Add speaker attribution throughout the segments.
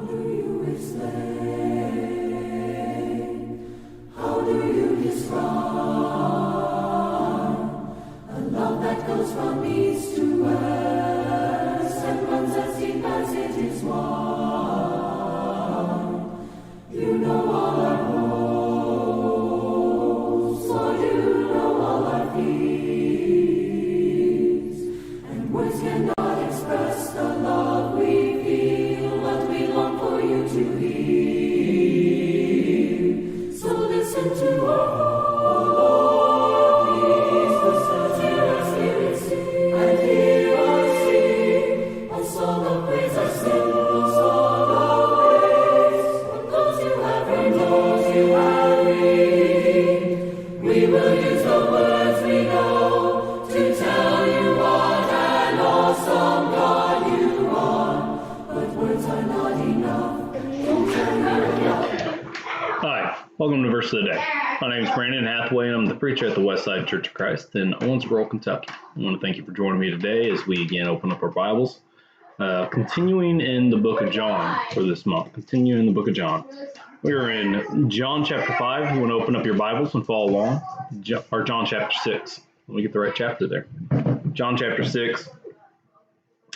Speaker 1: do you explain? How do you describe a love that goes from east to west and runs as deep as it is wide? You know all our hopes, Lord, you know all our fears, and words cannot express the love we feel, what we long for you to hear. So listen to our please listen to our spirit sing, and hear us sing a song of praise, a simple song of praise. From those you have heard, those you have read, we will use the words we know to tell you what an awesome God you are. But words are not enough. Don't tell me enough.
Speaker 2: Hi, welcome to Verse of the Day. My name is Brandon Hathaway, and I'm the preacher at the Westside Church of Christ in Owensboro, Kentucky. I want to thank you for joining me today as we again open up our Bibles, continuing in the book of John for this month. Continuing in the book of John. We are in John chapter 5. You want to open up your Bibles and follow along, or John chapter 6. Let me get the right chapter there. John chapter 6,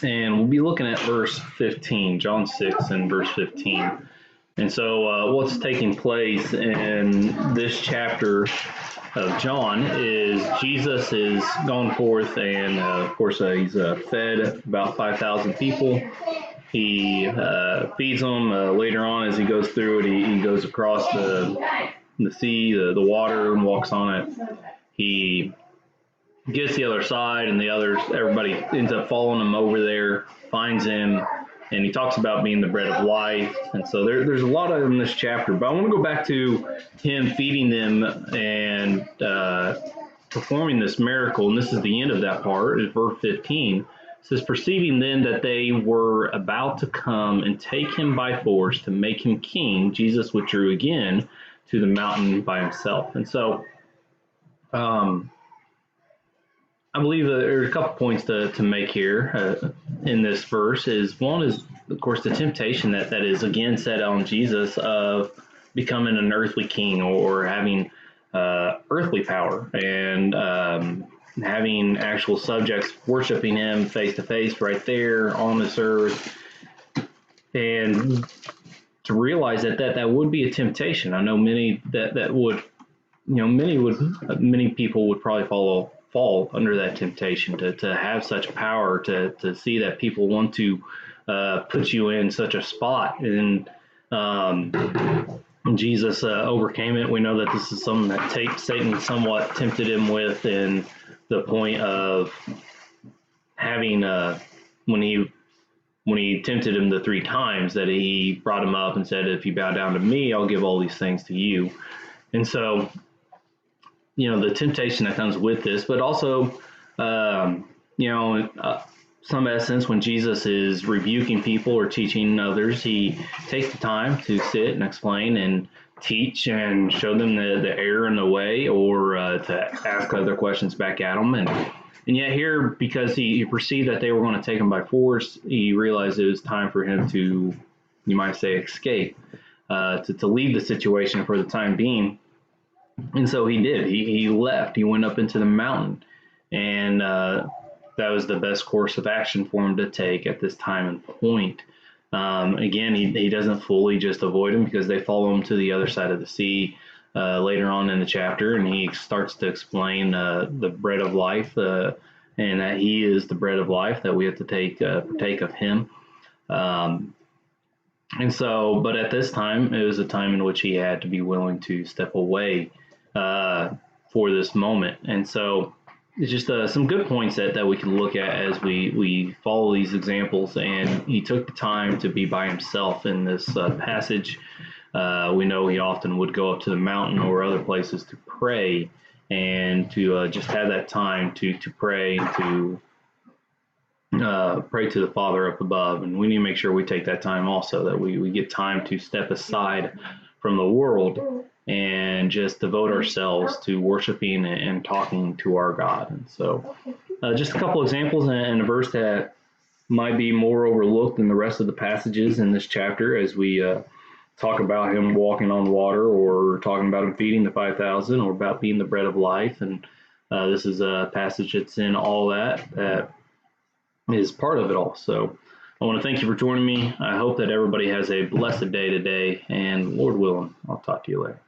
Speaker 2: and we'll be looking at verse 15, John 6 and verse 15. And so what's taking place in this chapter of John is Jesus is gone forth, and of course he's fed about 5,000 people. He feeds them later on as he goes through it. He goes across the sea, the water, and walks on it. He gets the other side, and everybody ends up following him over there, finds him, and he talks about being the bread of life. And so there's a lot in this chapter, but I want to go back to him feeding them and performing this miracle. And this is the end of that part, is verse 15. It says, perceiving then that they were about to come and take him by force to make him king, Jesus withdrew again to the mountain by himself. And so I believe that there are a couple points to make here in this verse. One is, of course, the temptation that is again set on Jesus of becoming an earthly king or having earthly power and having actual subjects worshiping him face to face right there on this earth. And to realize that would be a temptation. I know many many people would probably fall under that temptation to have such power, to see that people want to put you in such a spot. And Jesus overcame it. We know that this is something that Satan somewhat tempted him with, in the point of having when he tempted him the 3 times, that he brought him up and said, if you bow down to me, I'll give all these things to you. And so the temptation that comes with this, but also, some essence, when Jesus is rebuking people or teaching others, he takes the time to sit and explain and teach and show them the error in the way, or to ask other questions back at them. And yet here, because he perceived that they were going to take him by force, he realized it was time for him to, you might say, escape, to leave the situation for the time being. And so he did. He left. He went up into the mountain, and that was the best course of action for him to take at this time and point. Again, he doesn't fully just avoid him, because they follow him to the other side of the sea later on in the chapter, and he starts to explain the bread of life, and that he is the bread of life, that we have to partake of him. And so, but at this time, it was a time in which he had to be willing to step away for this moment. And so it's just some good points that we can look at as we follow these examples. And he took the time to be by himself in this passage. We know he often would go up to the mountain or other places to pray, and to just have that time to pray, to pray to the Father up above. And we need to make sure we take that time also, that we get time to step aside from the world and just devote ourselves to worshiping and talking to our God. And so just a couple examples in a verse that might be more overlooked than the rest of the passages in this chapter as we talk about him walking on water, or talking about him feeding the 5,000, or about being the bread of life. And this is a passage that's in all that is part of it all. So I want to thank you for joining me. I hope that everybody has a blessed day today, and Lord willing, I'll talk to you later.